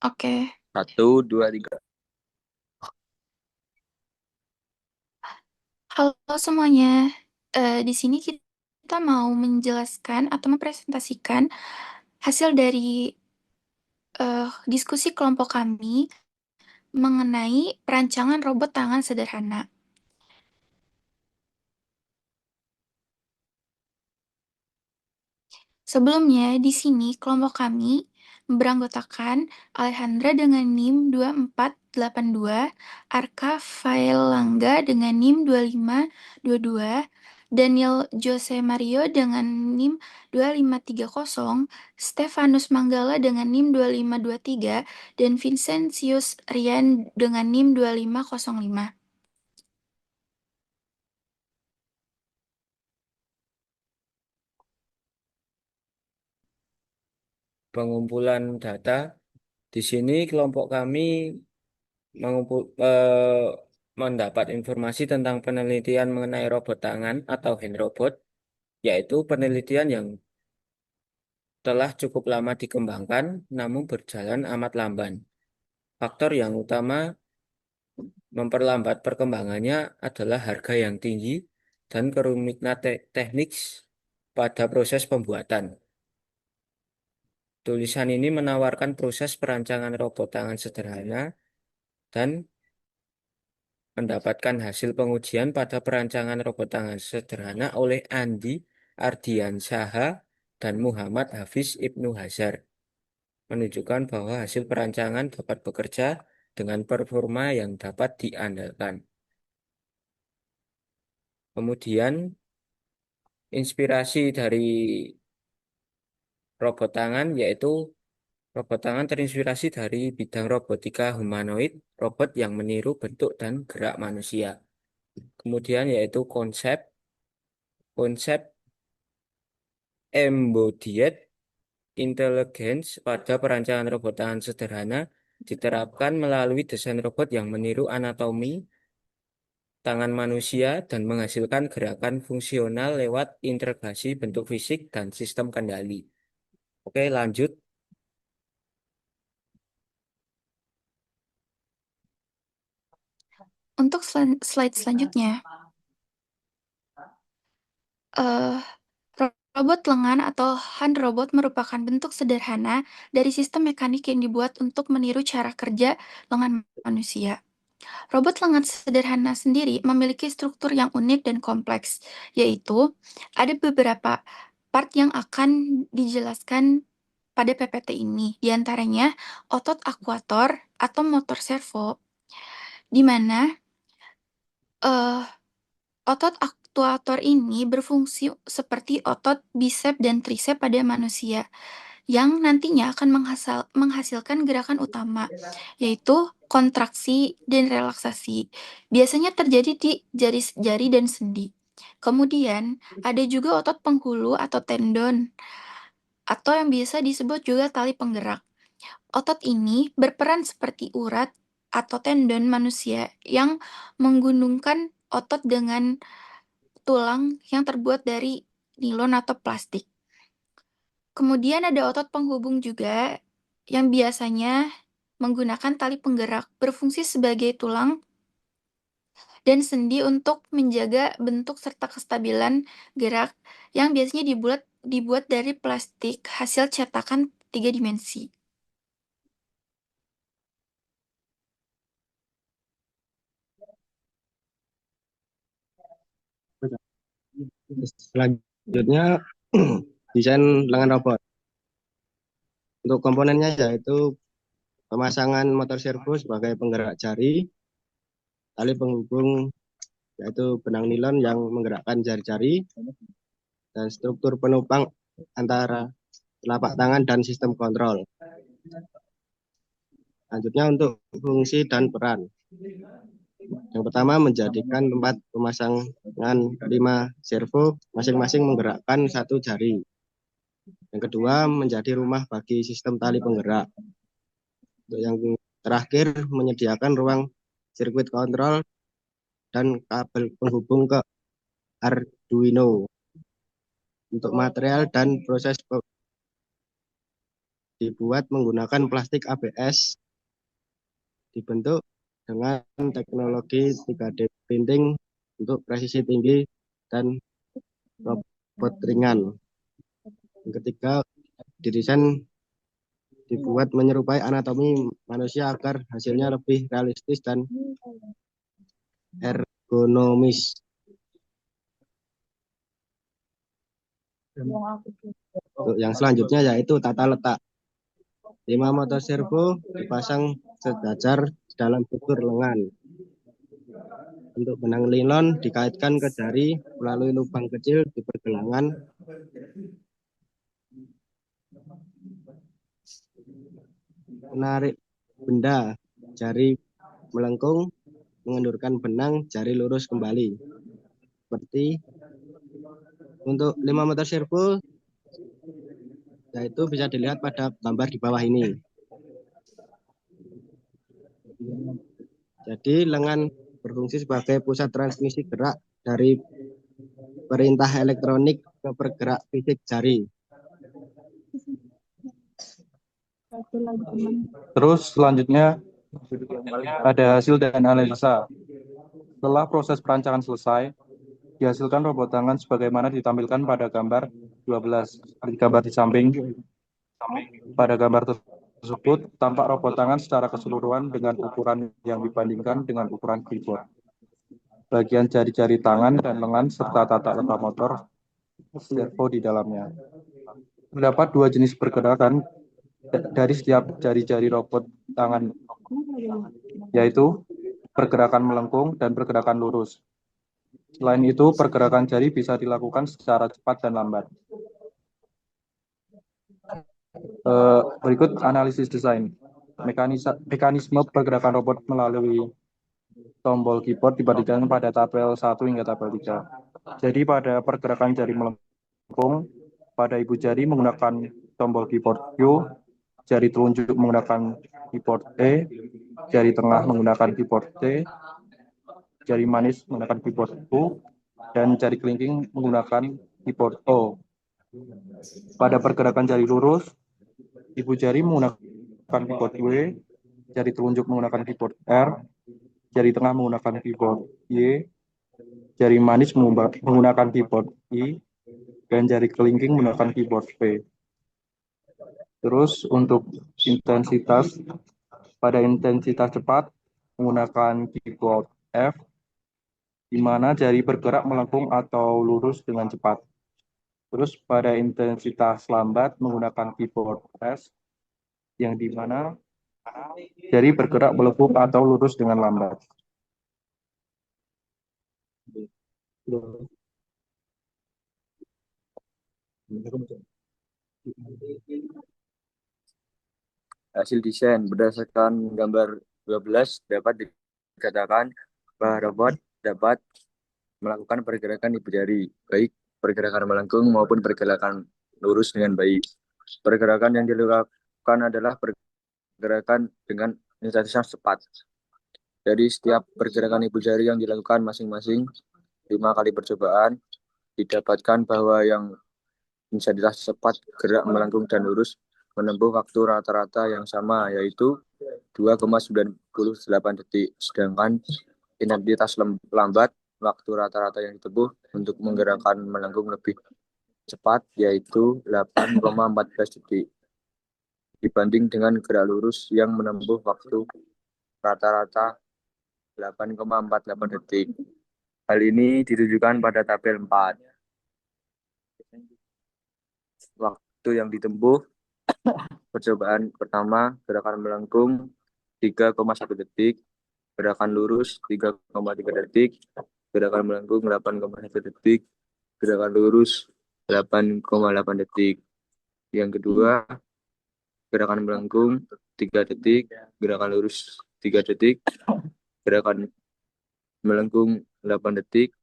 Oke. 1, 2, 3. Halo semuanya. Di sini kita mau menjelaskan atau mempresentasikan hasil dari diskusi kelompok kami mengenai perancangan robot tangan sederhana. Sebelumnya, di sini kelompok kami beranggotakan Alejandra dengan NIM 2482, Arka Faelangga dengan NIM 2522, Daniel Jose Mario dengan NIM 2530, Stefanus Manggala dengan NIM 2523, dan Vincentius Rian dengan NIM 2505. Pengumpulan data. Di sini kelompok kami mendapat informasi tentang penelitian mengenai robot tangan atau hand robot, yaitu penelitian yang telah cukup lama dikembangkan namun berjalan amat lamban. Faktor yang utama memperlambat perkembangannya adalah harga yang tinggi dan kerumitan teknik pada proses pembuatan. Tulisan ini menawarkan proses perancangan robot tangan sederhana dan mendapatkan hasil pengujian pada perancangan robot tangan sederhana oleh Andi Ardiansyah dan Muhammad Hafiz Ibnu Hazar, menunjukkan bahwa hasil perancangan dapat bekerja dengan performa yang dapat diandalkan. Kemudian, inspirasi dari robot tangan yaitu robot tangan terinspirasi dari bidang robotika humanoid, robot yang meniru bentuk dan gerak manusia. Kemudian yaitu konsep konsep embodied intelligence pada perancangan robot tangan sederhana diterapkan melalui desain robot yang meniru anatomi tangan manusia dan menghasilkan gerakan fungsional lewat integrasi bentuk fisik dan sistem kendali. Oke, lanjut. Untuk slide selanjutnya, eh, robot lengan atau hand robot merupakan bentuk sederhana dari sistem mekanik yang dibuat untuk meniru cara kerja lengan manusia. Robot lengan sederhana sendiri memiliki struktur yang unik dan kompleks, yaitu ada beberapa part yang akan dijelaskan pada PPT ini, diantaranya otot akuator atau motor servo, di mana eh, otot aktuator ini berfungsi seperti otot bisep dan trisep pada manusia, yang nantinya akan menghasilkan gerakan utama, yaitu kontraksi dan relaksasi. Biasanya terjadi di jari-jari dan sendi. Kemudian, ada juga otot penghulu atau tendon, atau yang biasa disebut juga tali penggerak. Otot ini berperan seperti urat atau tendon manusia yang menggundungkan otot dengan tulang yang terbuat dari nilon atau plastik. Kemudian ada otot penghubung juga yang biasanya menggunakan tali penggerak, berfungsi sebagai tulang dan sendi untuk menjaga bentuk serta kestabilan gerak yang biasanya dibuat dari plastik hasil cetakan 3 dimensi. Selanjutnya desain lengan robot. Untuk komponennya yaitu pemasangan motor servo sebagai penggerak jari, tali penghubung yaitu benang nilon yang menggerakkan jari-jari, dan struktur penopang antara telapak tangan dan sistem kontrol. Selanjutnya untuk fungsi dan peran. Yang pertama menjadikan tempat pemasangan 5 servo masing-masing menggerakkan 1 jari. Yang kedua menjadi rumah bagi sistem tali penggerak. Untuk yang terakhir menyediakan ruang sirkuit kontrol dan kabel penghubung ke Arduino. Untuk material dan proses dibuat menggunakan plastik ABS, dibentuk dengan teknologi 3D printing untuk presisi tinggi dan robot ringan. Yang ketiga, didesain dibuat menyerupai anatomi manusia agar hasilnya lebih realistis dan ergonomis. Untuk yang selanjutnya yaitu tata letak. 5 motor servo dipasang sejajar dalam struktur lengan. Untuk benang nilon dikaitkan ke jari melalui lubang kecil di pergelangan. Menarik benda, jari melengkung, mengendurkan benang, jari lurus kembali. Seperti untuk 5 motor servo, yaitu bisa dilihat pada gambar di bawah ini. Jadi lengan berfungsi sebagai pusat transmisi gerak dari perintah elektronik ke pergerak fisik jari. Terus selanjutnya ada hasil dan analisa. Setelah proses perancangan selesai, dihasilkan robot tangan sebagaimana ditampilkan pada gambar 12. Di gambar di samping, pada gambar tersebut tampak robot tangan secara keseluruhan dengan ukuran yang dibandingkan dengan ukuran keyboard. Bagian jari-jari tangan dan lengan serta tata letak motor servo di dalamnya. Terdapat 2 jenis pergerakan dari setiap jari-jari robot tangan, yaitu pergerakan melengkung dan pergerakan lurus. Selain itu, pergerakan jari bisa dilakukan secara cepat dan lambat. Berikut analisis desain. Mekanisme pergerakan robot melalui tombol keyboard dibandingkan pada tabel 1 hingga tabel 3. Jadi pada pergerakan jari melengkung, pada ibu jari menggunakan tombol keyboard Q, jari telunjuk menggunakan keyboard E, jari tengah menggunakan keyboard T, jari manis menggunakan keyboard U, dan jari kelingking menggunakan keyboard O. Pada pergerakan jari lurus, ibu jari menggunakan keyboard W, jari telunjuk menggunakan keyboard R, jari tengah menggunakan keyboard Y, jari manis menggunakan keyboard I, dan jari kelingking menggunakan keyboard P. Terus untuk intensitas, pada intensitas cepat menggunakan keyboard F, di mana jari bergerak melengkung atau lurus dengan cepat. Terus pada intensitas lambat menggunakan keyboard S, yang di mana jari bergerak melengkung atau lurus dengan lambat. Hasil desain berdasarkan gambar 12 dapat dikatakan bahwa robot dapat melakukan pergerakan ibu jari, baik pergerakan melengkung maupun pergerakan lurus dengan baik. Pergerakan yang dilakukan adalah pergerakan dengan intensitas cepat. Jadi setiap pergerakan ibu jari yang dilakukan masing-masing 5 kali percobaan, didapatkan bahwa yang intensitas cepat, gerak melengkung dan lurus menempuh waktu rata-rata yang sama, yaitu 2,98 detik. Sedangkan intensitas lambat, waktu rata-rata yang ditempuh untuk menggerakkan melengkung lebih cepat, yaitu 8,14 detik. Dibanding dengan gerak lurus yang menempuh waktu rata-rata 8,48 detik. Hal ini ditunjukkan pada tabel 4. Waktu yang ditempuh percobaan pertama, gerakan melengkung 3,1 detik, gerakan lurus 3,3 detik, gerakan melengkung 8,1 detik, gerakan lurus 8,8 detik. Yang kedua, gerakan melengkung 3 detik, gerakan lurus 3 detik, gerakan melengkung 8 detik,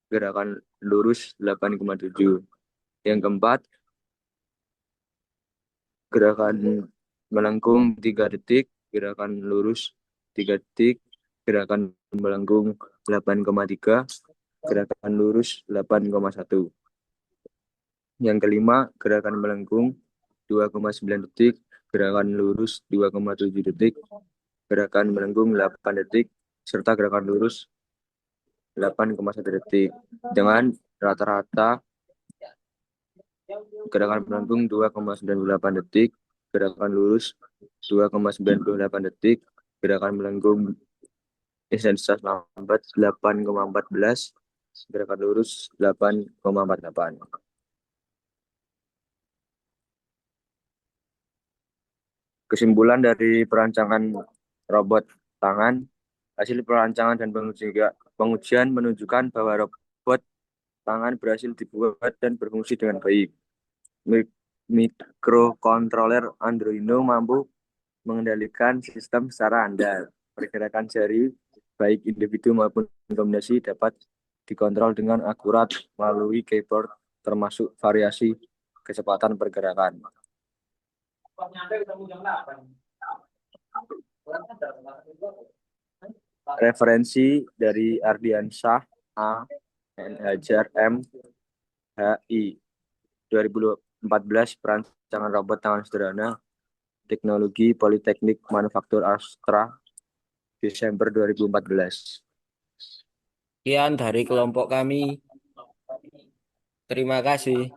gerakan lurus 8,7. Yang keempat, gerakan melengkung 3 detik, gerakan lurus 3 detik, gerakan melengkung 8,3, gerakan lurus 8,1. Yang kelima, gerakan melengkung 2,9 detik, gerakan lurus 2,7 detik, gerakan melengkung 8 detik, serta gerakan lurus 8,1 detik. Dengan rata-rata gerakan melengkung 2,98 detik, gerakan lurus 2,98 detik, gerakan melengkung intensitas lambat 8,14, gerakan lurus 8,48. Kesimpulan dari perancangan robot tangan, hasil perancangan dan pengujian menunjukkan bahwa robot tangan berhasil dibuat dan berfungsi dengan baik. Mikrokontroler Arduino mampu mengendalikan sistem secara andal. Pergerakan jari, baik individu maupun kombinasi, dapat dikontrol dengan akurat melalui keyboard, termasuk variasi kecepatan pergerakan. Referensi dari Ardiansyah A. N. Hajar M. HI 2014, perancangan robot tangan sederhana, teknologi Politeknik Manufaktur Astra, Desember 2014. Sekian dari kelompok kami. Terima kasih.